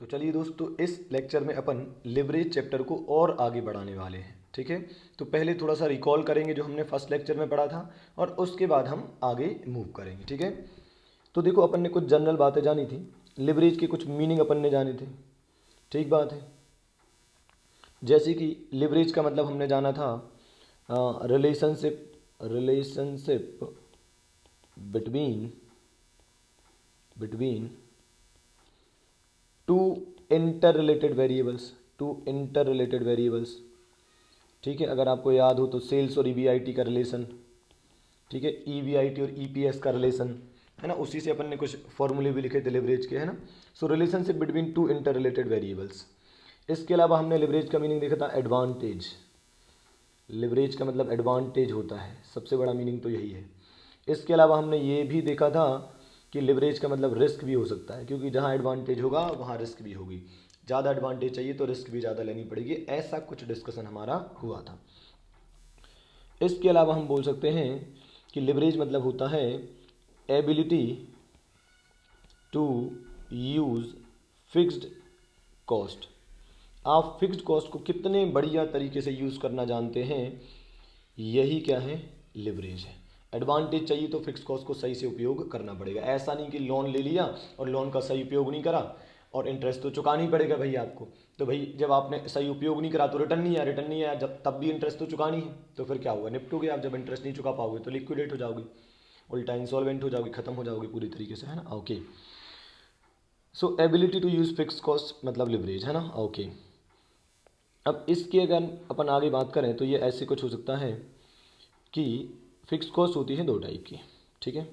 तो चलिए दोस्तों, इस लेक्चर में अपन लिवरेज चैप्टर को और आगे बढ़ाने वाले हैं। ठीक है, तो पहले थोड़ा सा रिकॉल करेंगे जो हमने फर्स्ट लेक्चर में पढ़ा था और उसके बाद हम आगे मूव करेंगे। ठीक है, तो देखो अपन ने कुछ जनरल बातें जानी थी, लिवरेज के कुछ मीनिंग अपन ने जाने थे। ठीक बात है, जैसे कि लिवरेज का मतलब हमने जाना था relationship between two inter related variables. ठीक है, अगर आपको याद हो तो सेल्स और ईबीआईटी का रिलेशन, ठीक है, ईबीआईटी और ईपीएस का रिलेशन, है ना, उसी से अपन ने कुछ फॉर्मूले भी लिखे थे लिवरेज के, है ना। So relationship between two inter related variables. इसके अलावा हमने लिवरेज का मीनिंग देखा था एडवांटेज। लिवरेज का मतलब एडवांटेज होता है, सबसे बड़ा मीनिंग तो यही है। इसके अलावा हमने ये भी देखा था कि लिवरेज का मतलब रिस्क भी हो सकता है, क्योंकि जहाँ एडवांटेज होगा वहाँ रिस्क भी होगी। ज़्यादा एडवांटेज चाहिए तो रिस्क भी ज़्यादा लेनी पड़ेगी, ऐसा कुछ डिस्कशन हमारा हुआ था। इसके अलावा हम बोल सकते हैं कि लिवरेज मतलब होता है ability to use fixed cost. आप फिक्स्ड कॉस्ट को कितने बढ़िया तरीके से यूज़ करना जानते हैं, यही क्या है, लिवरेज है। एडवांटेज चाहिए तो फिक्स्ड कॉस्ट को सही से उपयोग करना पड़ेगा। ऐसा नहीं कि लोन ले लिया और लोन का सही उपयोग नहीं करा और इंटरेस्ट तो चुकाना ही पड़ेगा भाई आपको। तो भाई जब आपने सही उपयोग नहीं करा तो रिटर्न नहीं आया, जब तब भी इंटरेस्ट तो चुकानी है, तो फिर क्या होगा, निपटोगे आप। जब इंटरेस्ट नहीं चुका पाओगे तो लिक्विडेट हो जाओगे, उल्टा इंसॉल्वेंट हो जाओगे, खत्म हो जाओगे पूरी तरीके से, है ना। Okay, so ability to use fixed cost मतलब लिवरेज, है ना। ओके, अब इसकी अगर अपन आगे बात करें तो ये ऐसे कुछ हो सकता है कि फिक्स्ड कॉस्ट होती है दो टाइप की। ठीक है,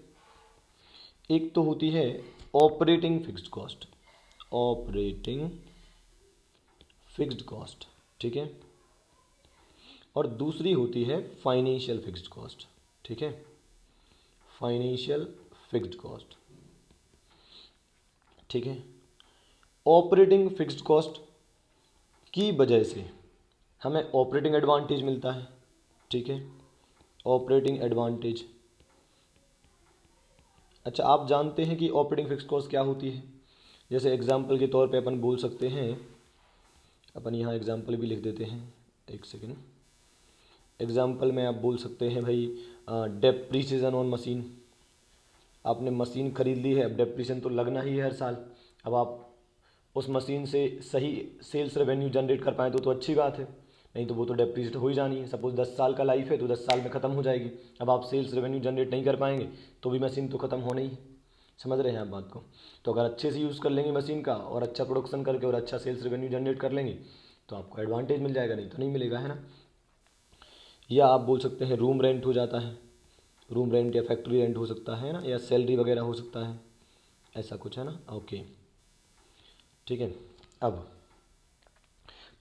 एक तो होती है operating fixed cost, operating fixed cost, ठीक है, और दूसरी होती है फाइनेंशियल फिक्स्ड कॉस्ट। ठीक है, फाइनेंशियल फिक्स्ड कॉस्ट। ठीक है, ऑपरेटिंग फिक्स्ड कॉस्ट की वजह से हमें ऑपरेटिंग एडवांटेज मिलता है। ठीक है, ऑपरेटिंग एडवांटेज। अच्छा, आप जानते हैं कि ऑपरेटिंग फिक्स्ड कॉस्ट क्या होती है? जैसे एग्जांपल के तौर पे अपन बोल सकते हैं, अपन यहाँ एग्जांपल भी लिख देते हैं, एक सेकेंड। एग्जांपल में आप बोल सकते हैं भाई डेप्रीसिएशन ऑन मशीन। आपने मशीन खरीद ली है, अब डेप्रीसिएशन तो लगना ही है हर साल। अब आप उस मशीन से सही सेल्स रेवेन्यू जनरेट कर पाएँ तो अच्छी बात है, नहीं तो वो तो डेप्रीसिएट हो ही जानी है। सपोज 10 साल का लाइफ है तो 10 साल में ख़त्म हो जाएगी। अब आप सेल्स रेवेन्यू जनरेट नहीं कर पाएंगे तो भी मशीन तो ख़त्म होनी ही। समझ रहे हैं आप बात को? तो अगर अच्छे से यूज़ कर लेंगे मशीन का और अच्छा प्रोडक्शन करके और अच्छा सेल्स रेवेन्यू जनरेट कर लेंगे तो आपको एडवांटेज मिल जाएगा, नहीं तो नहीं मिलेगा, है ना। या आप बोल सकते हैं रूम रेंट हो जाता है, रूम रेंट या फैक्ट्री रेंट हो सकता है ना, या सैलरी वगैरह हो सकता है, ऐसा कुछ, है ना। ओके, ठीक है। अब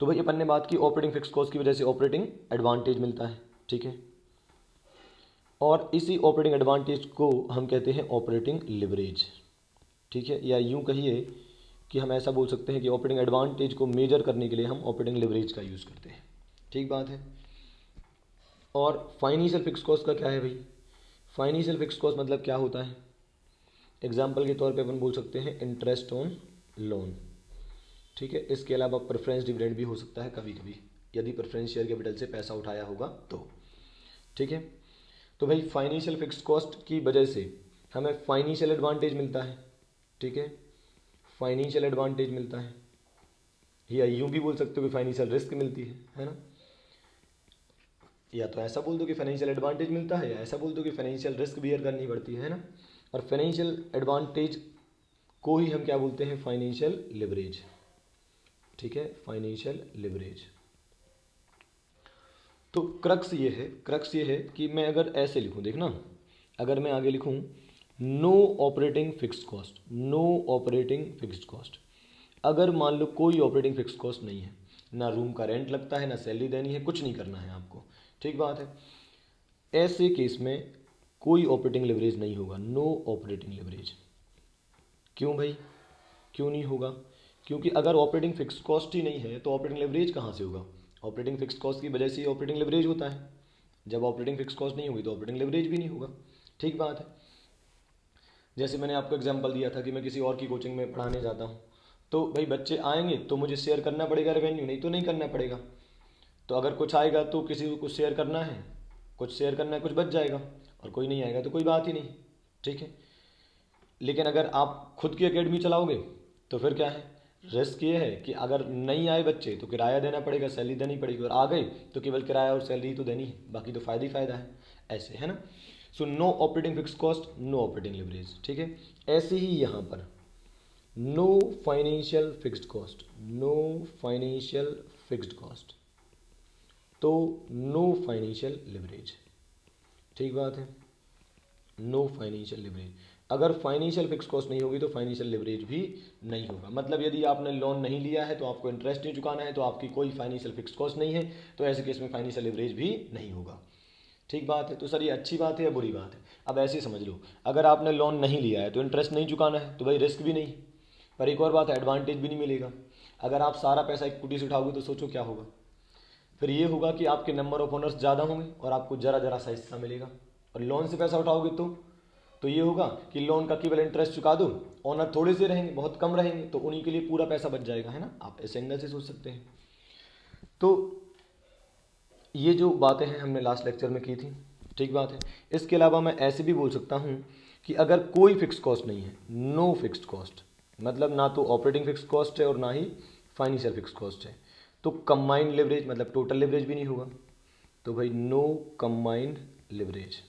तो भाई अपन ने बात की ऑपरेटिंग फिक्स कॉस्ट की वजह से ऑपरेटिंग एडवांटेज मिलता है। ठीक है, और इसी ऑपरेटिंग एडवांटेज को हम कहते हैं ऑपरेटिंग लिवरेज। ठीक है, या यूं कहिए कि हम ऐसा बोल सकते हैं कि ऑपरेटिंग एडवांटेज को मेजर करने के लिए हम ऑपरेटिंग लिवरेज का यूज़ करते हैं। ठीक बात है। और फाइनेंशियल फिक्स कॉस्ट का क्या है भाई? फाइनेंशियल फिक्स कॉस्ट मतलब क्या होता है? एग्जाम्पल के तौर पे अपन बोल सकते हैं इंटरेस्ट ऑन लोन। ठीक है, इसके अलावा प्रेफरेंस डिविडेंड भी हो सकता है कभी कभी, यदि प्रेफरेंस शेयर कैपिटल से पैसा उठाया होगा तो। ठीक है, तो भाई फाइनेंशियल फिक्स कॉस्ट की वजह से हमें फाइनेंशियल एडवांटेज मिलता है। ठीक है, फाइनेंशियल एडवांटेज मिलता है, या यूं भी बोल सकते हो कि फाइनेंशियल रिस्क मिलती है ना। या तो ऐसा बोल दो कि फाइनेंशियल एडवांटेज मिलता है, या ऐसा बोल दो कि फाइनेंशियल रिस्क बियर करनी पड़ती है ना। और फाइनेंशियल एडवांटेज को ही हम क्या बोलते हैं? Financial leverage. ठीक है, फाइनेंशियल लिवरेज। तो क्रक्स ये है कि मैं अगर ऐसे लिखूं, देखना, अगर मैं आगे लिखूं no operating fixed cost, no operating fixed cost, अगर मान लो कोई ऑपरेटिंग फिक्स्ड कॉस्ट नहीं है, ना रूम का रेंट लगता है, ना सैलरी देनी है, कुछ नहीं करना है आपको, ठीक बात है, ऐसे केस में कोई ऑपरेटिंग लिवरेज नहीं होगा, नो ऑपरेटिंग लिवरेज। क्यों भाई, क्यों नहीं होगा? क्योंकि अगर ऑपरेटिंग फिक्स कॉस्ट ही नहीं है तो ऑपरेटिंग लिवरेज कहाँ से होगा? ऑपरेटिंग फिक्स कॉस्ट की वजह से ही ऑपरेटिंग लिवरेज होता है। जब ऑपरेटिंग फिक्स कॉस्ट नहीं होगी तो ऑपरेटिंग लिवरेज भी नहीं होगा। ठीक बात है। जैसे मैंने आपको एग्जांपल दिया था कि मैं किसी और की कोचिंग में पढ़ाने जाता हूँ, तो भाई बच्चे आएंगे तो मुझे शेयर करना पड़ेगा रेवेन्यू, नहीं तो नहीं करना पड़ेगा। तो अगर कुछ आएगा तो किसी को कुछ शेयर करना है, कुछ शेयर करना है, कुछ बच जाएगा, और कोई नहीं आएगा तो कोई बात ही नहीं, ठीक है। लेकिन अगर आप खुद की एकेडमी चलाओगे तो फिर क्या है, रिस्क ये है कि अगर नहीं आए बच्चे तो किराया देना पड़ेगा, सैलरी देनी पड़ेगी, और आ गए तो केवल किराया और सैलरी तो देनी है, बाकी तो फ़ायदा ही फ़ायदा है, ऐसे है ना। So no operating fix cost, no operating leverage, ठीक है। ऐसे ही यहाँ पर no financial fixed cost, no financial fixed cost, तो नो फाइनेंशियल लिवरेज, ठीक बात है, नो फाइनेंशियल लिवरेज। अगर फाइनेंशियल फिक्स कॉस्ट नहीं होगी तो फाइनेंशियल लिवरेज भी नहीं होगा। मतलब यदि आपने लोन नहीं लिया है तो आपको इंटरेस्ट नहीं चुकाना है, तो आपकी कोई फाइनेंशियल फिक्स कॉस्ट नहीं है, तो ऐसे केस में फाइनेंशियल लिवरेज भी नहीं होगा, ठीक बात है। तो सर ये अच्छी बात है या बुरी बात है? अब ऐसे ही समझ लो, अगर आपने लोन नहीं लिया है तो इंटरेस्ट नहीं चुकाना है, तो भाई रिस्क भी नहीं, पर एक और बात है, एडवांटेज भी नहीं मिलेगा। अगर आप सारा पैसा इक्विटी से उठाओगे तो सोचो क्या होगा, फिर ये होगा कि आपके नंबर ऑफ ओनर्स ज़्यादा होंगे और आपको ज़रा ज़रा सा हिस्सा मिलेगा। और लोन से पैसा उठाओगे तो ये होगा कि लोन का केवल इंटरेस्ट चुका दो, ओनर थोड़े से रहेंगे, बहुत कम रहेंगे, तो उन्हीं के लिए पूरा पैसा बच जाएगा, है ना। आप इस एंगल से सोच सकते हैं। तो ये जो बातें हैं हमने लास्ट लेक्चर में की थी, ठीक बात है। इसके अलावा मैं ऐसे भी बोल सकता हूँ कि अगर कोई फिक्स कॉस्ट नहीं है, नो फिक्स्ड कॉस्ट, मतलब ना तो ऑपरेटिंग फिक्स कॉस्ट है और ना ही फाइनेंशियल फिक्स कॉस्ट है, तो कंबाइंड लिवरेज मतलब टोटल लिवरेज भी नहीं होगा। तो भाई नो कंबाइंड लिवरेज,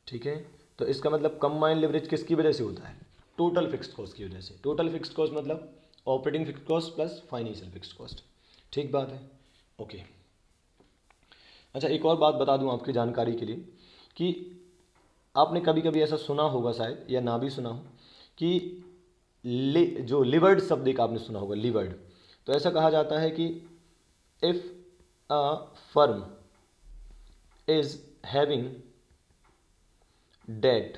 ठीक है। तो इसका मतलब कंबाइंड लिवरेज किसकी वजह से होता है? टोटल फिक्स्ड कॉस्ट की वजह से। टोटल फिक्स्ड कॉस्ट मतलब operating fixed cost plus financial fixed cost, ठीक बात है, ओके। अच्छा, एक और बात बता दूं आपकी जानकारी के लिए कि आपने कभी कभी ऐसा सुना होगा शायद, या ना भी सुना हो, कि जो लिवर्ड शब्द एक आपने सुना होगा, लिवर्ड। तो ऐसा कहा जाता है कि if a firm is having debt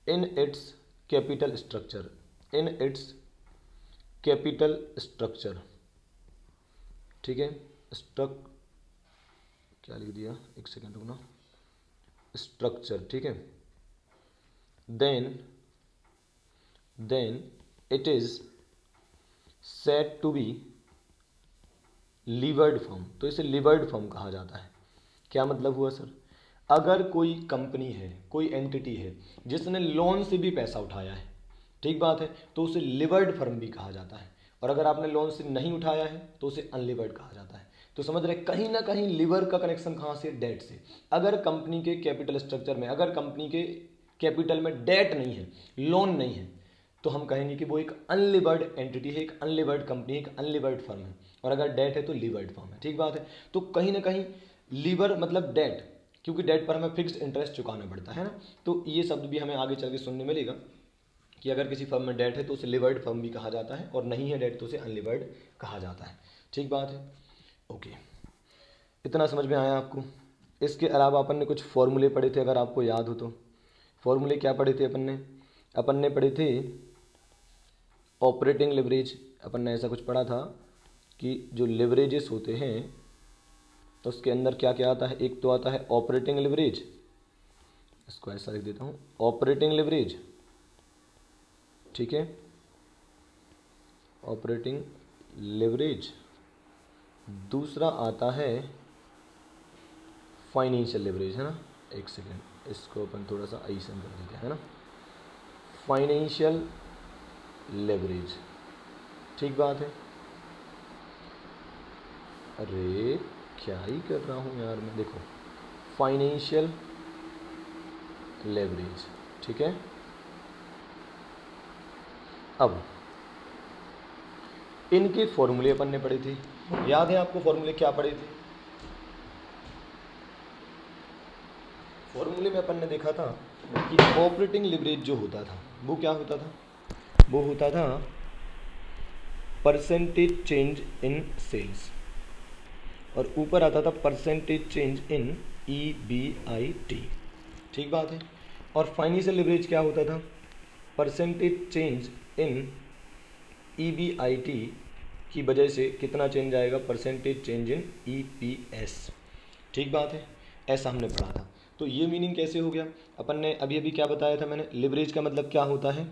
in its capital structure, in its capital structure, ठीक है, स्ट्रक क्या लिख दिया, एक सेकेंड रुकना, स्ट्रक्चर, ठीक है, then it is said to be levered firm। तो इसे levered firm कहा जाता है। क्या मतलब हुआ सर? अगर कोई कंपनी है, कोई एंटिटी है जिसने लोन से भी पैसा उठाया है, ठीक बात है, तो उसे लिवर्ड फर्म भी कहा जाता है। और अगर आपने लोन से नहीं उठाया है तो उसे अनलिवर्ड कहा जाता है। तो समझ रहे, कहीं ना कहीं लिवर का कनेक्शन कहाँ से? डेट से। अगर कंपनी के कैपिटल स्ट्रक्चर में, अगर कंपनी के कैपिटल में डेट नहीं है, लोन नहीं है, तो हम कहेंगे कि वो एक अनलिवर्ड एंटिटी है, एक अनलिवर्ड कंपनी, एक अनलिवर्ड फर्म है। और अगर डेट है तो लिवर्ड फर्म है, ठीक बात है। तो कहीं ना कहीं लीवर मतलब डेट, क्योंकि डेट पर हमें फिक्स्ड इंटरेस्ट चुकाना पड़ता है ना। तो ये शब्द भी हमें आगे चल के सुनने मिलेगा कि अगर किसी फर्म में डेट है तो उसे लिवर्ड फर्म भी कहा जाता है, और नहीं है डेट तो उसे अनलिवर्ड कहा जाता है, ठीक बात है, ओके। इतना समझ में आया आपको? इसके अलावा अपन ने कुछ फॉर्मूले पढ़े थे, अगर आपको याद हो तो। फॉर्मूले क्या पढ़े थे अपन ने पढ़े थे ऑपरेटिंग लिवरेज। अपन ने ऐसा कुछ पढ़ा था कि जो लिवरेजेस होते हैं तो उसके अंदर क्या क्या आता है। एक तो आता है ऑपरेटिंग लिवरेज, इसको ऐसा लिख देता हूँ, ऑपरेटिंग लिवरेज, ठीक है, ऑपरेटिंग लिवरेज। दूसरा आता है फाइनेंशियल लिवरेज, है ना। एक सेकेंड, इसको अपन थोड़ा सा ऐसे कर देते हैं, है ना, फाइनेंशियल लिवरेज, ठीक बात है। अरे क्या ही कर रहा हूँ यार मैं, देखो, फाइनेंशियल लेवरेज, ठीक है। अब इनके फॉर्मूले अपन ने पढ़े थे, याद है आपको फॉर्मूले क्या पढ़े थे? फॉर्मूले में अपन ने देखा था कि ऑपरेटिंग लिवरेज जो होता था वो क्या होता था? वो होता था परसेंटेज चेंज इन सेल्स, और ऊपर आता था परसेंटेज चेंज इन EBIT, ठीक बात है। और फाइनेंशियल लिवरेज क्या होता था? परसेंटेज चेंज इन EBIT की वजह से कितना चेंज आएगा? परसेंटेज चेंज इन EPS, ठीक बात है। ऐसा हमने पढ़ा था। तो ये मीनिंग कैसे हो गया? अपन ने अभी अभी क्या बताया था मैंने? लिवरेज का मतलब क्या होता है?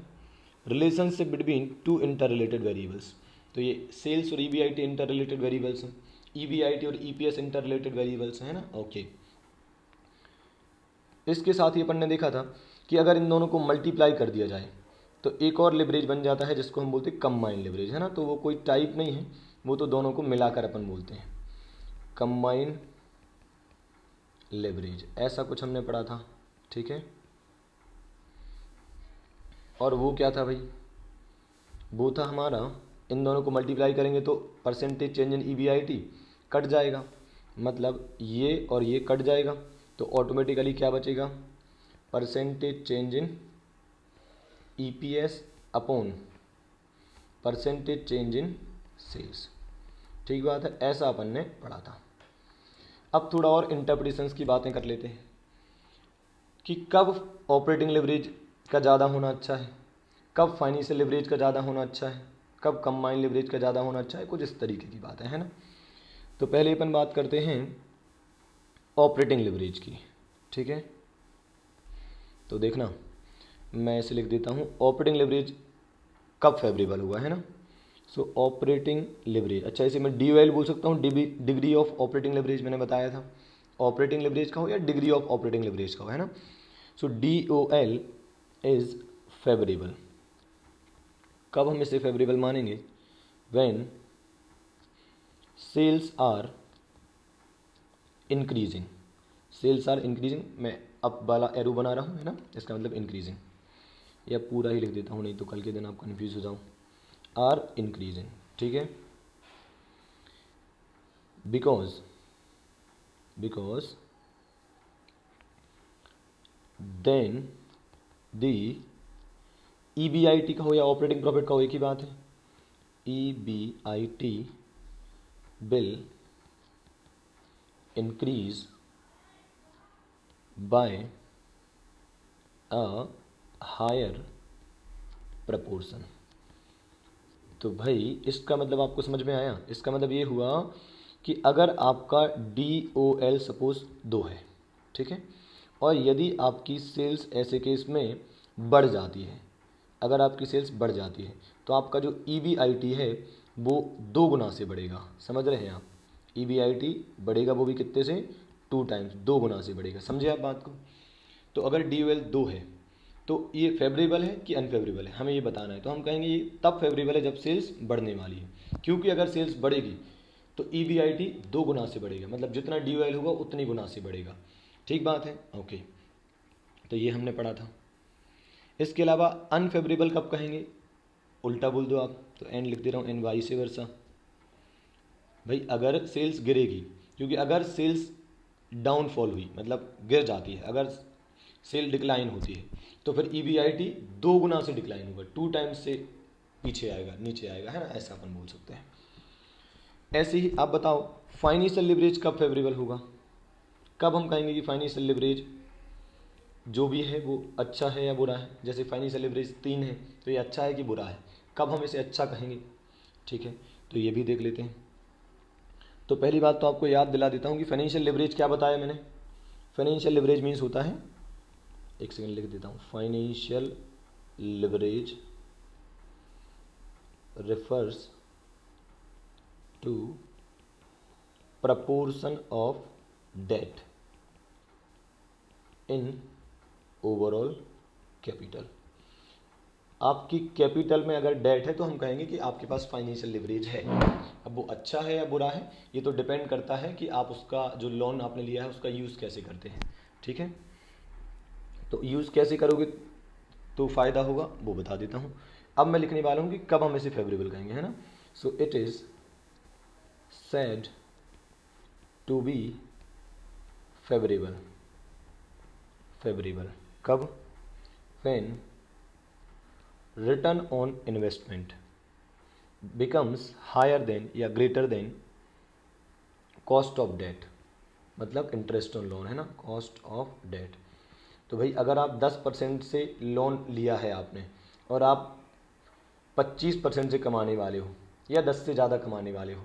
Relationship between two inter related variables. तो ये सेल्स और ईबीआईटी इंटर रिलेटेड वेरिएबल्स हैं, ईबीआईटी और ईपीएस इंटर रिलेटेड वेरिएबल्स हैं ना। ओके, इसके साथ ही अपन ने देखा था कि अगर इन दोनों को मल्टीप्लाई कर दिया जाए तो एक और लिवरेज बन जाता है जिसको हम बोलते हैं कंबाइंड लिवरेज, है ना। तो वो कोई टाइप नहीं है, वो तो दोनों को मिलाकर अपन बोलते हैं कंबाइंड लिवरेज, ऐसा कुछ हमने पढ़ा था, ठीक है। और वो क्या था भाई, वो था हमारा इन दोनों को मल्टीप्लाई करेंगे तो percentage change in EBIT cut जाएगा, मतलब ये और ये कट जाएगा, तो ऑटोमेटिकली क्या बचेगा, percentage change in EPS upon percentage change in sales. ठीक बात है, ऐसा अपन ने पढ़ा था। अब थोड़ा और इंटरप्रिटेशंस की बातें कर लेते हैं कि कब ऑपरेटिंग लिवरेज का ज़्यादा होना अच्छा है, कब फाइनेंशियल लिवरेज का ज़्यादा होना अच्छा है, कब कंबाइंड लिवरेज का ज़्यादा होना अच्छा है, कुछ इस तरीके की बातें है ना। तो पहले अपन बात करते हैं ऑपरेटिंग लिवरेज की, ठीक है। तो देखना मैं इसे लिख देता हूँ, ऑपरेटिंग लिवरेज कब फेवरेबल हुआ, है ना। सो ऑपरेटिंग लिवरेज, अच्छा इसे मैं DOL बोल सकता हूँ, डिग्री ऑफ ऑपरेटिंग लिवरेज मैंने बताया था, ऑपरेटिंग लिवरेज का हो या डिग्री ऑफ ऑपरेटिंग लिवरेज का हो, है ना। सो DOL इज फेवरेबल, कब हम इसे फेवरेबल मानेंगे, when sales are increasing, sales are increasing, मैं अप वाला एरो बना रहा हूँ, है ना, इसका मतलब इंक्रीजिंग, या पूरा ही लिख देता हूँ नहीं तो कल के दिन आप कन्फ्यूज हो जाओ, आर इंक्रीजिंग, ठीक है। बिकॉज देन दी ईबीआईटी का हो या ऑपरेटिंग प्रॉफिट का हो, एक ही बात है, EBIT will increase by a higher proportion. तो भाई इसका मतलब आपको समझ में आया, इसका मतलब ये हुआ कि अगर आपका DOL सपोज 2 है, ठीक है, और यदि आपकी सेल्स ऐसे केस में बढ़ जाती है, अगर आपकी सेल्स बढ़ जाती है तो आपका जो EBIT है वो 2 गुना से बढ़ेगा, समझ रहे हैं आप, EBIT बढ़ेगा वो भी कितने से, 2 टाइम्स, 2 गुना से बढ़ेगा, समझे आप बात को। तो अगर DOL 2 है तो ये फेवरेबल है कि अनफेवरेबल है, हमें ये बताना है। तो हम कहेंगे ये तब फेवरेबल है जब सेल्स बढ़ने वाली है, क्योंकि अगर सेल्स बढ़ेगी तो EBIT 2 गुना से बढ़ेगा, मतलब जितना DOL होगा उतनी गुना से बढ़ेगा, ठीक बात है। ओके, तो ये हमने पढ़ा था। इसके अलावा अनफेवरेबल कब कहेंगे, उल्टा बोल दो आप, तो एंड लिख दे रहा हूँ, एन वाई से वर्सा। भाई अगर सेल्स गिरेगी, क्योंकि अगर सेल्स डाउनफॉल हुई मतलब गिर जाती है, अगर सेल डिक्लाइन होती है तो फिर EBIT 2 गुना से डिक्लाइन होगा, 2 टाइम्स से पीछे आएगा, नीचे आएगा, है ना, ऐसा अपन बोल सकते हैं। ऐसे ही आप बताओ फाइनेंशियल लिवरेज कब फेवरेबल होगा, कब हम कहेंगे कि फाइनेंशियल लिवरेज जो भी है वो अच्छा है या बुरा है। जैसे फाइनेंशियल लिवरेज 3 है तो ये अच्छा है कि बुरा है, कब हम इसे अच्छा कहेंगे, ठीक है। तो ये भी देख लेते हैं। तो पहली बात तो आपको याद दिला देता हूँ कि फाइनेंशियल लिवरेज क्या बताया मैंने, फाइनेंशियल लिवरेज मीन्स होता है, एक सेकंड लिख देता हूँ, financial leverage refers to proportion of debt in overall capital। आपकी कैपिटल में अगर डेट है तो हम कहेंगे कि आपके पास फाइनेंशियल लिवरेज है। अब वो अच्छा है या बुरा है ये तो डिपेंड करता है कि आप उसका जो लोन आपने लिया है उसका यूज़ कैसे करते हैं, ठीक है। तो यूज़ कैसे करोगे तो फ़ायदा होगा वो बता देता हूँ। अब मैं लिखने वाला हूँ कि कब हम इसे फेवरेबल कहेंगे, है ना। So it is said to be favourable, favourable कब, when return on investment becomes higher than या greater than cost of debt, मतलब इंटरेस्ट ऑन लोन, है ना, कॉस्ट ऑफ डेट। तो भाई अगर आप 10% से लोन लिया है आपने और आप 25% से कमाने वाले हो या 10 से ज़्यादा कमाने वाले हो,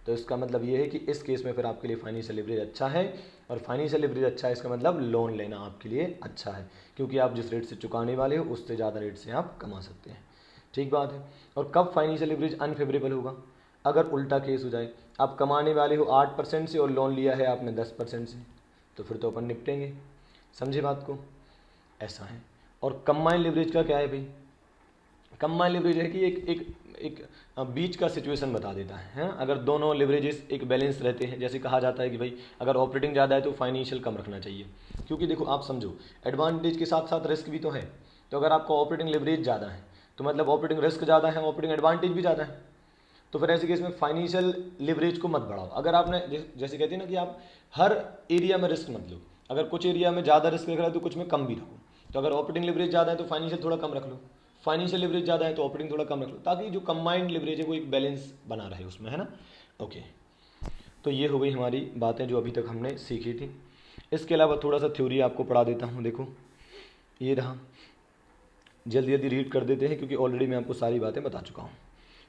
तो इसका मतलब ये है कि इस केस में फिर आपके लिए फाइनेंशियल लिवरेज अच्छा है। और फाइनेंशियल लिवरेज अच्छा है इसका मतलब लोन लेना आपके लिए अच्छा है, क्योंकि आप जिस रेट से चुकाने वाले हो उससे ज़्यादा रेट से आप कमा सकते हैं। ठीक बात है। और कब फाइनेंशियल लिवरेज अनफेवरेबल होगा? अगर उल्टा केस हो जाए, आप कमाने वाले हो 8% से और लोन लिया है आपने 10% से, तो फिर तो अपन निपटेंगे। समझे बात को? ऐसा है। और कंबाइंड लिवरेज का क्या है भाई? कंबाइंड लिवरेज है कि एक बीच का सिचुएशन बता देता है। अगर दोनों लिवरेजेस एक बैलेंस रहते हैं, जैसे कहा जाता है कि भाई अगर ऑपरेटिंग ज़्यादा है तो फाइनेंशियल कम रखना चाहिए, क्योंकि देखो आप समझो, एडवांटेज के साथ साथ रिस्क भी तो है। तो अगर आपका ऑपरेटिंग लिवरेज ज़्यादा है तो मतलब ऑपरेटिंग रिस्क ज़्यादा है, ऑपरेटिंग एडवांटेज भी ज़्यादा है। तो फिर ऐसे केस में फाइनेंशियल लिवरेज को मत बढ़ाओ। अगर आपने जैसे कहते हैं ना कि आप हर एरिया में रिस्क मत लो, अगर कुछ एरिया में ज़्यादा रिस्क रख रहा है तो कुछ में कम भी रखो। तो अगर ऑपरेटिंग लिवरेज ज़्यादा है तो फाइनेंशियल थोड़ा कम रख लो, फाइनेंशियल लिवरेज ज़्यादा है तो ऑपरेटिंग थोड़ा कम रख लो, ताकि जो कंबाइंड लिवरेज है वो एक बैलेंस बना रहे उसमें, है ना। ओके, तो ये हो गई हमारी बातें जो अभी तक हमने सीखी थी। इसके अलावा थोड़ा सा थ्योरी आपको पढ़ा देता हूँ। देखो ये रहा, जल्दी जल्दी रीड कर देते हैं क्योंकि ऑलरेडी मैं आपको सारी बातें बता चुका हूँ।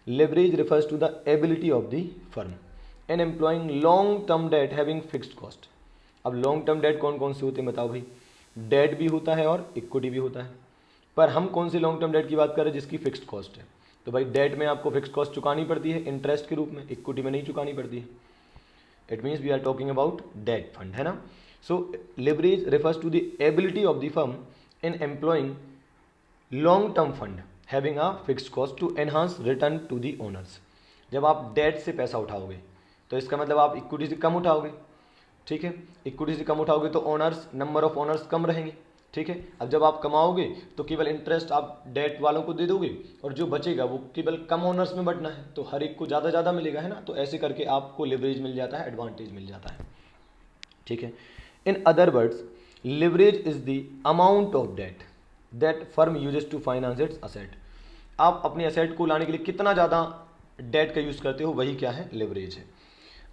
Leverage refers to the ability of the firm in employing long term debt having fixed cost. अब लॉन्ग टर्म डेट कौन कौन से होते हैं बताओ भाई? डेट भी होता है और इक्विटी भी होता है, पर हम कौन सी लॉन्ग टर्म डेट की बात कर रहे हैं जिसकी फिक्स्ड कॉस्ट है? तो भाई डेट में आपको फिक्स्ड कॉस्ट चुकानी पड़ती है इंटरेस्ट के रूप में, इक्विटी में नहीं चुकानी पड़ती है। It means we are talking about debt fund, है ना। So leverage refers to the ability of the firm in employing long term fund having a fixed cost to enhance return to the owners. जब आप date से पैसा उठाओगे तो इसका मतलब आप इक्विटी से कम उठाओगे, ठीक है। इक्विटी से कम उठाओगे तो ओनर्स, नंबर ऑफ ओनर्स कम रहेंगे, ठीक है। अब जब आप कमाओगे तो केवल इंटरेस्ट आप डेट वालों को दे दोगे और जो बचेगा वो केवल कम ओनर्स में बंटना है, तो हर एक को ज़्यादा ज़्यादा मिलेगा, है ना। तो ऐसे करके आपको लिवरेज मिल जाता है, एडवांटेज मिल जाता है, ठीक है। In other words, leverage is the amount of debt that firm uses to finance its asset. आप अपने असेट को लाने के लिए कितना ज़्यादा डेट का यूज़ करते हो, वही क्या है? लिवरेज है।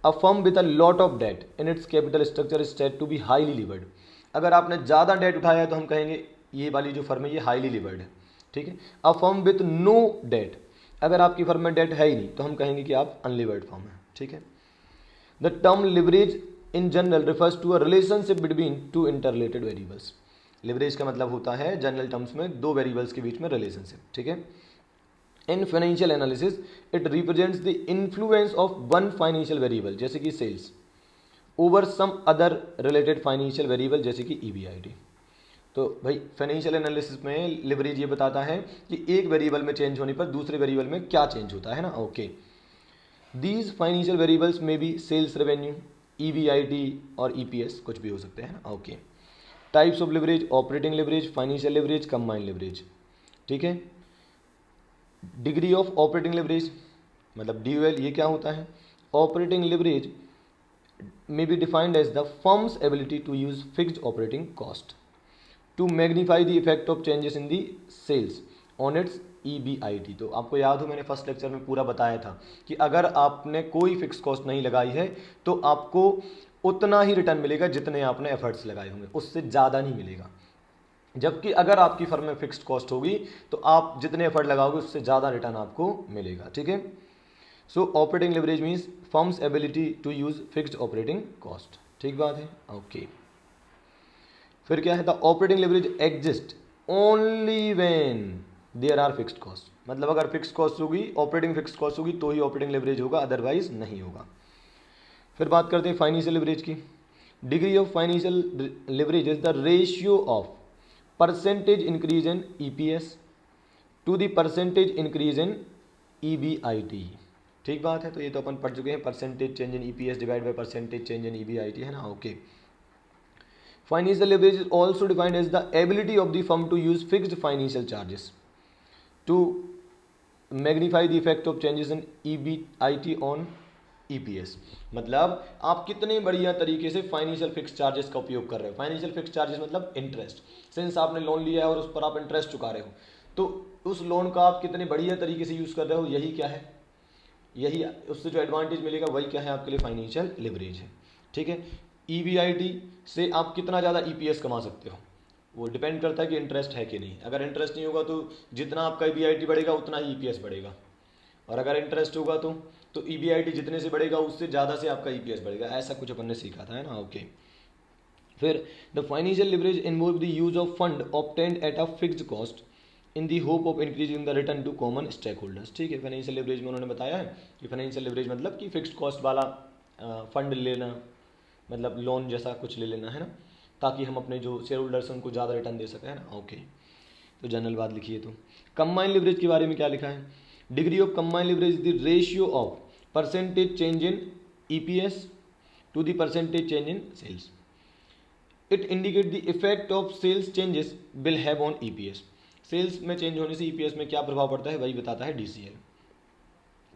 A firm with a lot of debt in its capital structure is said to be highly levered. अगर आपने ज़्यादा डेट उठाया है तो हम कहेंगे ये वाली जो फर्म है ये हाईली लिवर्ड है, ठीक है। A firm with no debt, अगर आपकी फर्म में डेट है ही नहीं तो हम कहेंगे कि आप अनलिवर्ड फर्म है, ठीक है। The term leverage in general refers to a relationship between two interrelated variables. Leverage का मतलब होता है जनरल टर्म्स में दो वेरिएबल्स के बीच में रिलेशनशिप, ठीक है। In financial analysis it represents the influence of one financial variable जैसे कि sales over some other related financial variable जैसे कि ईबीआईटी। तो भाई फाइनेंशियल एनालिसिस में लिवरेज ये बताता है कि एक वेरिएबल में चेंज होने पर दूसरे वेरिएबल में क्या चेंज होता है ना। ओके, दीज फाइनेंशियल वेरिएबल्स में भी सेल्स रेवेन्यू, ईबीआईटी और ईपीएस कुछ भी हो सकते हैं ना। Okay, types of leverage, operating leverage, financial leverage, combined leverage, ठीक है। डिग्री ऑफ ऑपरेटिंग लिवरेज मतलब डीयूएल, ये क्या होता है? Operating leverage may be defined as the firm's ability to use fixed operating cost to magnify the effect of changes in the sales on its EBIT। तो आपको याद हो मैंने फर्स्ट लेक्चर में पूरा बताया था कि अगर आपने कोई फिक्स कॉस्ट नहीं लगाई है तो आपको उतना ही रिटर्न मिलेगा जितने आपने एफर्ट्स लगाए होंगे, उससे ज़्यादा नहीं मिलेगा। जबकि अगर आपकी फर्म में फिक्स्ड कॉस्ट होगी तो आप जितने एफर्ट लगाओगे उससे ज़्यादा रिटर्न आपको मिलेगा, ठीक है। So operating leverage means firm's ability to use fixed operating cost, ठीक बात है। ओके, फिर क्या है? The operating leverage exist only when there are fixed cost. मतलब अगर फिक्स्ड कॉस्ट होगी, ऑपरेटिंग फिक्स्ड कॉस्ट होगी तो ही ऑपरेटिंग लिवरेज होगा, अदरवाइज नहीं होगा। फिर बात करते हैं फाइनेंशियल लिवरेज की। Degree of financial leverage is the ratio of percentage increase in EPS to the percentage increase in EBIT, ठीक बात है। तो ये तो अपन पढ़ चुके हैं, percentage change in EPS divide by percentage change in EBIT, है ना। Okay, financial leverage is also defined as the ability of the firm to use fixed financial charges to magnify the effect of changes in EBIT on EPS. मतलब आप कितने बढ़िया तरीके से financial fix charges का उपयोग कर रहे हो। फाइनेंशियल फिक्स चार्जेस मतलब इंटरेस्ट, सिंस आपने लोन लिया है और उस पर आप इंटरेस्ट चुका रहे हो, तो उस लोन का आप कितने बढ़िया तरीके से यूज़ कर रहे हो, यही क्या है? यही उससे जो एडवांटेज मिलेगा वही क्या है आपके लिए? फाइनेंशियल लिवरेज है, ठीक है। ईबीआईटी से आप कितना ज़्यादा ईपीएस कमा सकते हो, वो डिपेंड करता है कि इंटरेस्ट है कि नहीं। अगर इंटरेस्ट नहीं होगा तो जितना आपका ईबीआईटी बढ़ेगा उतना ही ईपीएस बढ़ेगा, और अगर इंटरेस्ट होगा तो ईबीआईटी जितने से बढ़ेगा उससे ज़्यादा से आपका ईपीएस बढ़ेगा। ऐसा कुछ अपन ने सीखा था, है ना। ओके, फिर the financial leverage involve the use of fund obtained at a fixed cost in the hope of increasing the return to common stake holders. ठीक है, फाइनेंशियल लिवरेज में उन्होंने बताया है कि फाइनेंशियल लिवरेज मतलब कि फिक्स्ड कॉस्ट वाला फंड लेना, मतलब लोन जैसा कुछ ले लेना है ना, ताकि हम अपने जो शेयर होल्डर्स हैं उनको ज़्यादा रिटर्न दे सकें, है ना। ओके, तो जनरल बात लिखिए। तो कंबाइन लिवरेज के बारे में क्या लिखा है, degree of combine leverage the ratio of percentage change in EPS to the percentage change in sales. It indicate the effect of sales changes will have on EPS. Sales में change होने से EPS में क्या प्रभाव पड़ता है वही बताता है डीसीएल।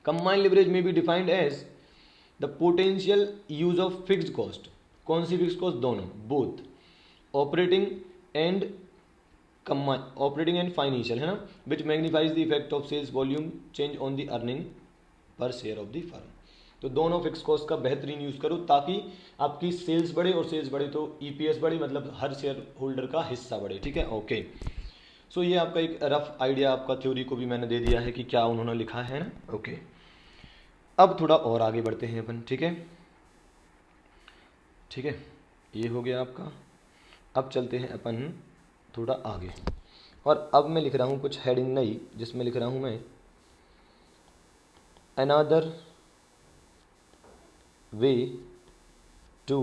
कंबाइन लिवरेज में be defined as the potential use of fixed cost. कौन सी फिक्स्ड कॉस्ट, दोनों, both operating and operating and financial, है ना, which magnifies the effect of sales volume change on the earning per share of the firm. तो दोनों fix cost का बेहतरीन use करो ताकि आपकी सेल्स बढ़े, और सेल्स बढ़े तो ईपीएस बढ़े, मतलब हर शेयर होल्डर का हिस्सा बढ़े। ठीक है, ओके। सो ये आपका एक रफ आइडिया, आपका थ्योरी को भी मैंने दे दिया है कि क्या उन्होंने लिखा है ना। ओके, अब थोड़ा और आगे बढ़ते हैं अपन। ठीक है, ठीक है, ये हो गया आपका। अब चलते हैं अपन थोड़ा आगे, और अब मैं लिख रहा हूँ कुछ हेडिंग नई, जिसमें लिख रहा हूँ मैं another way to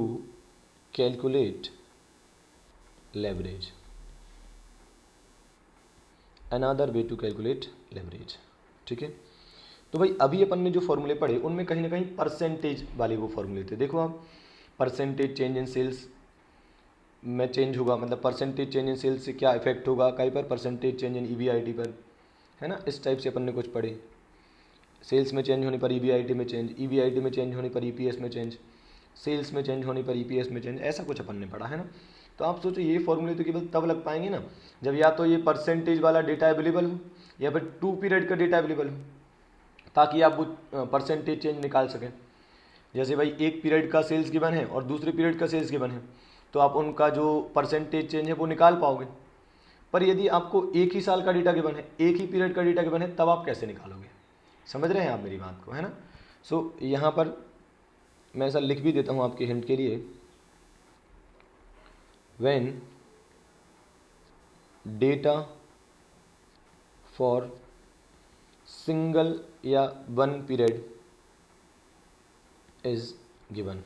calculate leverage. Another way to calculate leverage. ठीक है, तो भाई अभी अपन ने जो फॉर्मूले पढ़े उनमें कहीं ना कहीं परसेंटेज वाले वो फॉर्मूले थे। देखो आप, परसेंटेज चेंज इन सेल्स में चेंज होगा, मतलब परसेंटेज चेंज इन सेल्स से क्या इफेक्ट होगा कहीं पर, परसेंटेज चेंज इन ईबीआईटी पर, है ना। इस टाइप से अपन ने कुछ पढ़े। सेल्स में चेंज होने पर ईबीआईटी में चेंज, ईबीआईटी में चेंज होने पर ईपीएस में चेंज, सेल्स में चेंज होने पर ईपीएस में चेंज, ऐसा कुछ अपन ने पढ़ा, है ना। तो आप सोचो ये फॉर्मूले तो केवल तब लग पाएंगे ना जब या तो ये परसेंटेज वाला डेटा अवेलेबल हो, या फिर 2 पीरियड का डेटा अवेलेबल हो, ताकि आप वो परसेंटेज चेंज निकाल सकें। जैसे भाई एक पीरियड का सेल्स गिवन है और दूसरे पीरियड का सेल्स गिवन है, तो आप उनका जो परसेंटेज चेंज है वो निकाल पाओगे। पर यदि आपको एक ही साल का डेटा गिवन है, एक ही पीरियड का डेटा गिवन है, तब आप कैसे निकालोगे? समझ रहे हैं आप मेरी बात को, है ना। सो यहाँ पर मैं ऐसा लिख भी देता हूँ आपके हिंट के लिए, व्हेन डेटा फॉर सिंगल या वन पीरियड इज गिवन।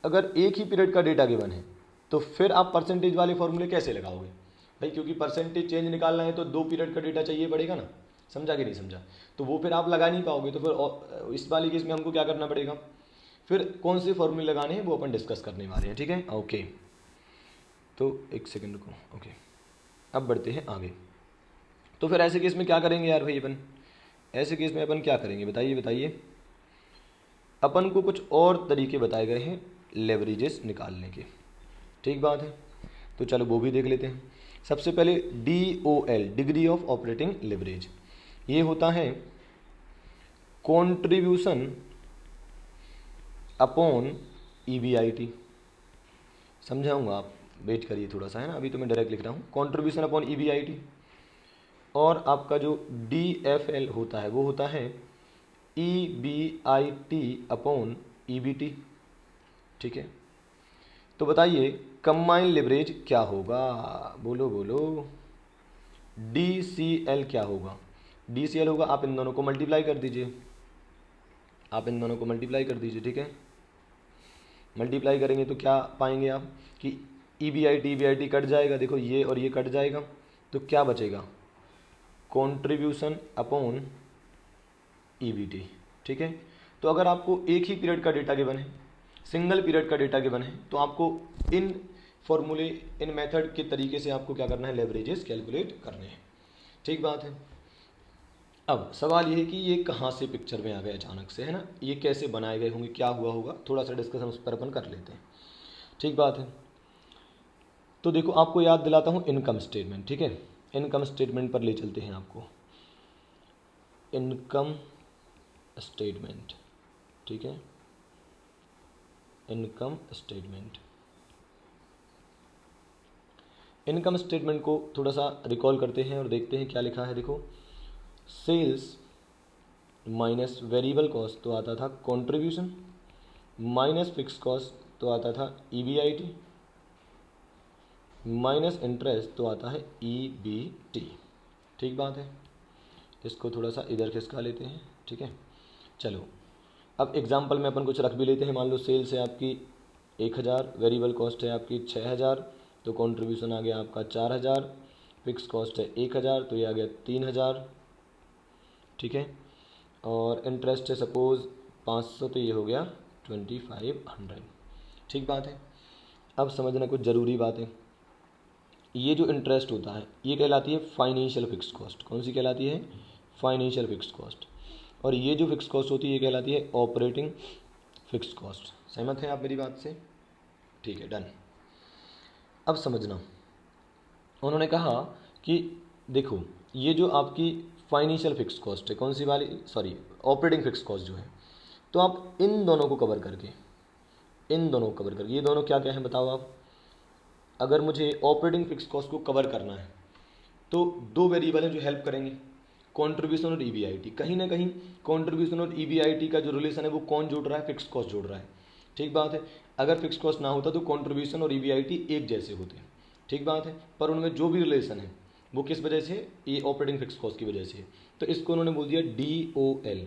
अगर एक ही पीरियड का डेटा गिवन है तो फिर आप परसेंटेज वाले फॉर्मूले कैसे लगाओगे भाई, क्योंकि परसेंटेज चेंज निकालना है तो 2 पीरियड का डेटा चाहिए पड़ेगा ना। समझा कि नहीं समझा? तो वो फिर आप लगा नहीं पाओगे। तो फिर इस वाली केस में हमको क्या करना पड़ेगा, फिर कौन से फॉर्मूले लगाने हैं वो अपन डिस्कस करने वाले हैं। ठीक है, ओके। तो एक सेकंड रुको, ओके। अब बढ़ते हैं आगे। तो फिर ऐसे केस में क्या करेंगे यार भाई अपन, ऐसे केस में अपन क्या करेंगे बताइए बताइए। अपन को कुछ और तरीके बताए गए हैं लेवरेजेस निकालने के। ठीक बात है, तो चलो वो भी देख लेते हैं। सबसे पहले DOL, degree of operating leverage, ये होता है कॉन्ट्रीब्यूशन अपॉन EBIT। समझाऊंगा, आप वेट करिए थोड़ा सा, है ना। अभी तो मैं डायरेक्ट लिख रहा हूँ कॉन्ट्रीब्यूशन अपॉन EBIT। और आपका जो DFL होता है वो होता है EBIT अपॉन EBT। ठीक है, तो बताइए कंबाइन लिवरेज क्या होगा, बोलो बोलो। DCL क्या होगा? DCL होगा, आप इन दोनों को मल्टीप्लाई कर दीजिए, आप इन दोनों को मल्टीप्लाई कर दीजिए। ठीक है, मल्टीप्लाई करेंगे तो क्या पाएंगे आप कि EBIT कट जाएगा, देखो ये और ये कट जाएगा, तो क्या बचेगा, कॉन्ट्रीब्यूशन अपॉन EBT। ठीक है, तो अगर आपको एक ही पीरियड का डेटा गिवन है, सिंगल पीरियड का डेटा गिवन है, तो आपको इन फॉर्मूले, इन मेथड के तरीके से आपको क्या करना है, लेवरेजेस कैलकुलेट करने हैं। ठीक बात है। अब सवाल ये है कि ये कहाँ से पिक्चर में आ गए अचानक से, है ना, ये कैसे बनाए गए होंगे, क्या हुआ होगा, थोड़ा सा डिस्कशन उस पर अपन कर लेते हैं। ठीक बात है, तो देखो आपको याद दिलाता हूँ इनकम स्टेटमेंट। ठीक है, इनकम स्टेटमेंट पर ले चलते हैं आपको, इनकम स्टेटमेंट। ठीक है, इनकम स्टेटमेंट, इनकम स्टेटमेंट को थोड़ा सा रिकॉल करते हैं और देखते हैं क्या लिखा है। देखो, सेल्स माइनस वेरिएबल कॉस्ट तो आता था कंट्रीब्यूशन, माइनस फिक्स कॉस्ट तो आता था EBIT, माइनस इंटरेस्ट तो आता है EBT। ठीक बात है। इसको थोड़ा सा इधर खिसका लेते हैं, ठीक है। चलो अब एग्जाम्पल में अपन कुछ रख भी लेते हैं। मान लो सेल्स है आपकी 1000, वेरिएबल कॉस्ट है आपकी 6000, तो कंट्रीब्यूशन आ गया आपका 4000, फिक्स कॉस्ट है 1000 तो ये आ गया 3000, ठीक है। और इंटरेस्ट है सपोज़ 500 तो ये हो गया 2500, ठीक बात है। अब समझना कुछ ज़रूरी बातें। ये जो इंटरेस्ट होता है ये कहलाती है फाइनेंशियल फिक्स कॉस्ट। कौन सी कहलाती है? Financial fix cost. और ये जो फिक्स कॉस्ट होती है ये कहलाती है ऑपरेटिंग फिक्स कॉस्ट। सहमत हैं आप मेरी बात से? ठीक है, डन। अब समझना, उन्होंने कहा कि देखो ये जो आपकी फाइनेंशियल फिक्स कॉस्ट है, कौन सी वाली, सॉरी ऑपरेटिंग फिक्स कॉस्ट जो है, तो आप इन दोनों को कवर करके, ये दोनों क्या क्या हैं बताओ आप। अगर मुझे ऑपरेटिंग फिक्स कॉस्ट को कवर करना है तो दो वेरिएबल हैं जो हेल्प करेंगे, कंट्रीब्यूशन और ईबीआईटी। कहीं ना कहीं कंट्रीब्यूशन और ईबीआईटी का जो रिलेशन है वो कौन जोड़ रहा है? फिक्स कॉस्ट जोड़ रहा है, ठीक बात है। अगर फिक्स कॉस्ट ना होता तो कंट्रीब्यूशन और ईबीआईटी एक जैसे होते हैं, ठीक बात है। पर उनमें जो भी रिलेशन है वो किस वजह से? ये ऑपरेटिंग फिक्स कॉस्ट की वजह से। तो इसको उन्होंने बोल दिया DOL,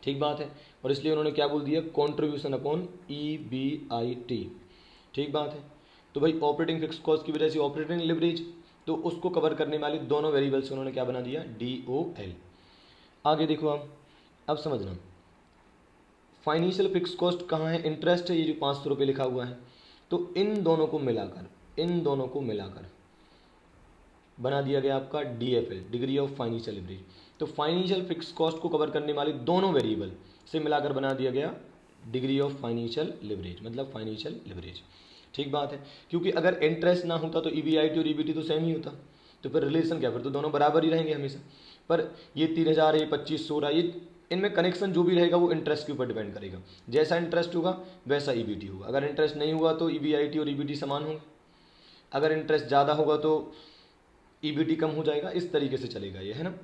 ठीक बात है। और इसलिए उन्होंने क्या बोल दिया? कंट्रीब्यूशन अपॉन EBIT, ठीक बात है। तो भाई ऑपरेटिंग फिक्स कॉस्ट की वजह से ऑपरेटिंग लिवरेज, तो उसको कवर करने वाले दोनों वेरिएबल से उन्होंने क्या बना दिया? DOL। आगे देखो आप, अब समझना फाइनेंशियल फिक्स कॉस्ट कहाँ है? इंटरेस्ट है, ये जो 500 रुपये लिखा हुआ है। तो इन दोनों को मिलाकर बना दिया गया आपका DFL, degree of financial leverage. तो फाइनेंशियल फिक्स कॉस्ट को कवर करने वाले दोनों वेरिएबल से मिलाकर बना दिया गया डिग्री ऑफ फाइनेंशियल लिवरेज, मतलब फाइनेंशियल लिवरेज, ठीक बात है। क्योंकि अगर इंटरेस्ट ना होता तो EBIT और EBT तो सेम ही होता, तो फिर रिलेशन क्या? फिर तो दोनों बराबर ही रहेंगे हमेशा। पर ये 3000 ये 2500 रहा, ये इनमें कनेक्शन जो भी रहेगा वो इंटरेस्ट के ऊपर डिपेंड करेगा। जैसा इंटरेस्ट होगा वैसा EBT होगा। अगर इंटरेस्ट नहीं हुआ तो EBIT और EBT समान होंगे। अगर इंटरेस्ट ज़्यादा होगा तो EBT कम हो जाएगा। इस तरीके से चलेगा ये, है ना।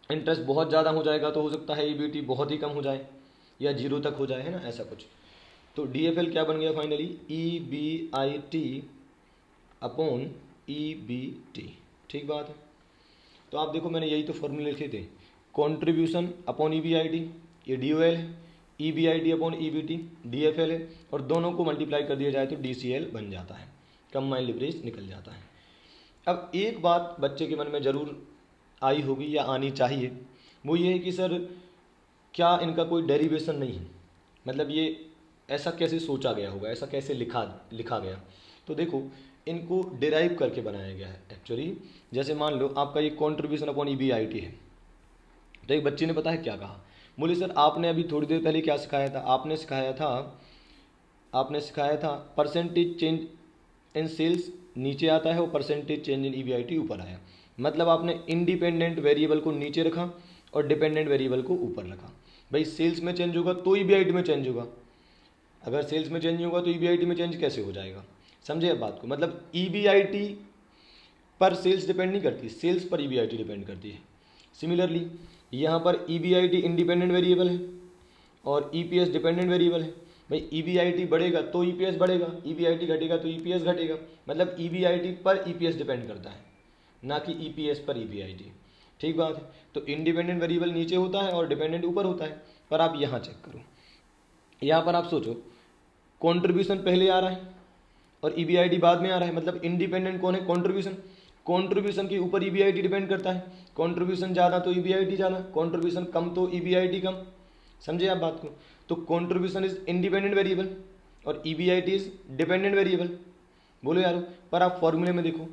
इंटरेस्ट बहुत ज़्यादा हो जाएगा तो हो सकता है EBT बहुत ही कम हो जाए या 0 तक हो जाए, है ना, ऐसा कुछ। तो DFL क्या बन गया फाइनली? EBIT अपॉन EBT, ठीक बात है। तो आप देखो मैंने यही तो फॉर्मूले लिखे थे, कंट्रीब्यूशन अपॉन EBIT ये DOL है, EBIT अपॉन EBT DFL है, और दोनों को मल्टीप्लाई कर दिया जाए तो DCL बन जाता है, कंबाइंड लिवरेज निकल जाता है। अब एक बात बच्चे के मन में ज़रूर आई होगी या आनी चाहिए, वो ये है कि सर क्या इनका कोई डेरिवेशन नहीं है? मतलब ये ऐसा कैसे सोचा गया होगा, ऐसा कैसे लिखा गया? तो देखो इनको डिराइव करके बनाया गया है एक्चुअली। जैसे मान लो आपका ये कंट्रीब्यूशन अपॉन EBIT है, तो एक बच्चे ने पता है क्या कहा? बोले सर आपने अभी थोड़ी देर पहले क्या सिखाया था? आपने सिखाया था परसेंटेज चेंज इन सेल्स नीचे आता है और परसेंटेज चेंज इन EBIT ऊपर आया। मतलब आपने इंडिपेंडेंट वेरिएबल को नीचे रखा और डिपेंडेंट वेरिएबल को ऊपर रखा। भाई सेल्स में चेंज होगा तो EBIT में चेंज होगा, अगर सेल्स में चेंज होगा तो EBIT में चेंज कैसे हो जाएगा? समझे अब बात को? मतलब EBIT पर सेल्स डिपेंड नहीं करती, सेल्स पर EBIT डिपेंड करती है। सिमिलरली यहाँ पर EBIT इंडिपेंडेंट वेरिएबल है और EPS डिपेंडेंट वेरिएबल है। भाई EBIT बढ़ेगा तो EPS बढ़ेगा, EBIT घटेगा तो EPS घटेगा। मतलब EBIT पर EPS डिपेंड करता है, ना कि EPS पर EBIT, ठीक बात है। तो इंडिपेंडेंट वेरिएबल नीचे होता है और डिपेंडेंट ऊपर होता है। पर आप यहाँ चेक करो, यहाँ पर आप सोचो कंट्रीब्यूशन पहले आ रहा है और EBIT बाद में आ रहा है। मतलब इंडिपेंडेंट कौन है? कंट्रीब्यूशन। कंट्रीब्यूशन के ऊपर EBIT डिपेंड करता है। कंट्रीब्यूशन ज़्यादा तो EBIT ज़्यादा, कंट्रीब्यूशन कम तो EBIT कम। समझे आप बात को? तो कंट्रीब्यूशन इज इंडिपेंडेंट वेरिएबल और EBIT इज डिपेंडेंट वेरिएबल। बोलो यारो, पर आप फॉर्मूले में देखो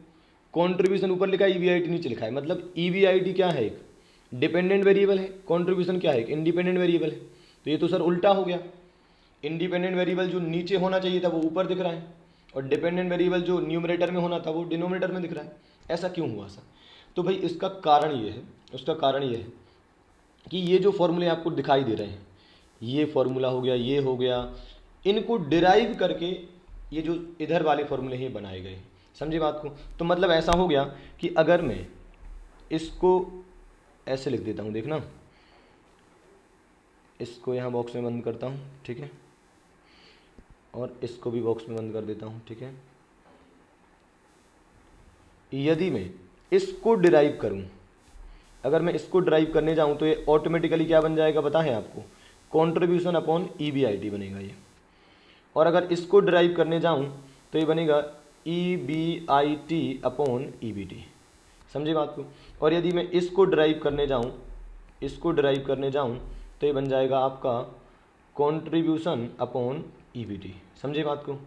कंट्रीब्यूशन ऊपर लिखा है, EBIT नीचे लिखा है। मतलब EBIT क्या है? एक डिपेंडेंट वेरिएबल है, कंट्रीब्यूशन क्या है? एक इंडिपेंडेंट वेरिएबल है। तो ये तो सर उल्टा हो गया, इंडिपेंडेंट वेरिएबल जो नीचे होना चाहिए था वो ऊपर दिख रहा है और डिपेंडेंट वेरिएबल जो न्यूमरेटर में होना था वो डिनोमिनेटर में दिख रहा है। ऐसा क्यों हुआ सर? तो भाई इसका कारण ये है, उसका कारण ये है कि ये जो फॉर्मूले आपको दिखाई दे रहे हैं, ये फॉर्मूला हो गया, ये हो गया, इनको डिराइव करके ये जो इधर वाले फॉर्मूले हैं बनाए गए। समझे बात को? तो मतलब ऐसा हो गया कि अगर मैं इसको ऐसे लिख देता हूँ, देखना इसको यहाँ बॉक्स में बंद करता हूँ, ठीक है, और इसको भी बॉक्स में बंद कर देता हूँ, ठीक है। यदि मैं इसको डिराइव करूँ अगर मैं इसको ड्राइव करने जाऊँ तो ये ऑटोमेटिकली क्या बन जाएगा पता है आपको, कॉन्ट्रीब्यूशन अपॉन EBIT बनेगा ये। और अगर इसको ड्राइव करने जाऊँ तो ये बनेगा EBIT अपॉन EBT, समझे बात को। और यदि मैं इसको ड्राइव करने जाऊँ तो ये बन जाएगा आपका कॉन्ट्रीब्यूशन अपॉन EBT, समझे बात को।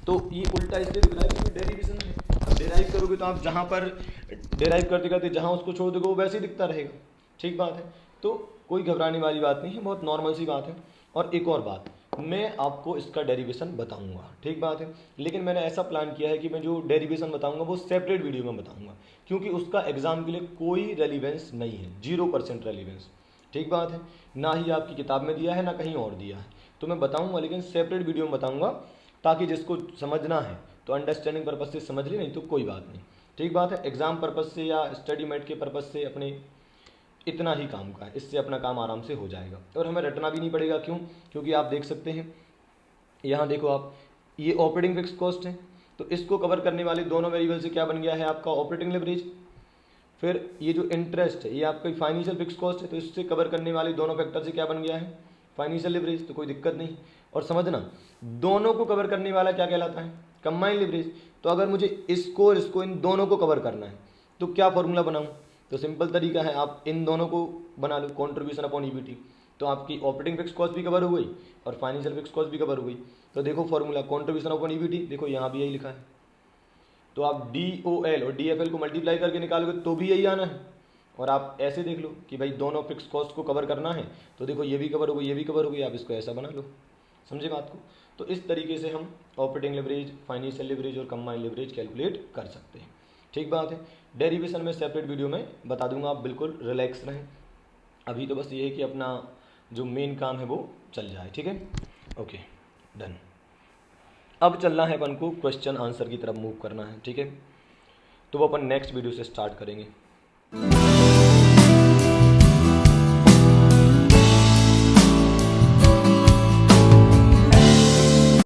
तो ये उल्टा इसलिए दिख रहा है क्योंकि डेरिवेशन है। अब डेराइव करोगे तो आप जहाँ पर डेराइव करते करते जहाँ उसको छोड़ दोगे वो वैसे ही दिखता रहेगा, ठीक बात है। तो कोई घबराने वाली बात नहीं है, बहुत नॉर्मल सी बात है। और एक और बात, मैं आपको इसका डेरिवेशन बताऊंगा, ठीक बात है, लेकिन मैंने ऐसा प्लान किया है कि मैं जो डेरिवेशन बताऊंगा वो सेपरेट वीडियो में बताऊंगा, क्योंकि उसका एग्जाम के लिए कोई रेलिवेंस नहीं है, 0% रेलिवेंस, ठीक बात है। ना ही आपकी किताब में दिया है ना कहीं और दिया है, तो मैं बताऊंगा लेकिन सेपरेट वीडियो में बताऊंगा, ताकि जिसको समझना है तो अंडरस्टैंडिंग पर्पज से समझ ले, नहीं तो कोई बात नहीं, ठीक बात है। एग्जाम पर्पज से या स्टडी मेट के पर्पज से अपने इतना ही काम का है, इससे अपना काम आराम से हो जाएगा और हमें रटना भी नहीं पड़ेगा। क्यों? क्योंकि आप देख सकते हैं यहाँ देखो आप, ये ऑपरेटिंग फिक्स कॉस्ट है, तो इसको कवर करने वाले दोनों वेरिएबल से क्या बन गया है आपका ऑपरेटिंग लेवरेज। फिर ये जो इंटरेस्ट है ये आपका फाइनेंशियल फिक्स कॉस्ट है, तो इससे कवर करने वाले दोनों फैक्टर से क्या बन गया है फाइनेंशियल लेवरेज, तो कोई दिक्कत नहीं। और समझना, दोनों को कवर करने वाला क्या कहलाता है कंबाइंड लेवरेज। तो अगर मुझे इसको और इसको इन दोनों को कवर करना है तो क्या फॉर्मूला बनाऊं, तो सिंपल तरीका है, आप इन दोनों को बना लो कॉन्ट्रीब्यूशन अपॉन EBT, तो आपकी ऑपरेटिंग फिक्स कॉस्ट भी कवर हो गई और फाइनेंशियल फिक्स कॉस्ट भी कवर हो गई। तो देखो फॉर्मूला कॉन्ट्रीब्यूशन अपॉन EBT, देखो यहाँ भी यही लिखा है, तो आप DOL और DFL को मल्टीप्लाई करके निकालोगे तो भी यही आना है। और आप ऐसे देख लो कि भाई दोनों फिक्स कॉस्ट को कवर करना है, तो देखो ये भी कवर हो गई ये भी कवर हो गई, आप इसको ऐसा बना लो, समझे बात को। तो इस तरीके से हम ऑपरेटिंग लेवरेज, फाइनेंशियल लेवरेज और कंबाइंड लेवरेज कैलकुलेट कर सकते हैं, ठीक बात है। डेरिवेशन में सेपरेट वीडियो में बता दूंगा, आप बिल्कुल रिलैक्स रहें। अभी तो बस ये है कि अपना जो मेन काम है वो चल जाए, ठीक है, ओके डन। अब चलना है अपन को क्वेश्चन आंसर की तरफ मूव करना है, ठीक है, तो वो अपन नेक्स्ट वीडियो से स्टार्ट करेंगे।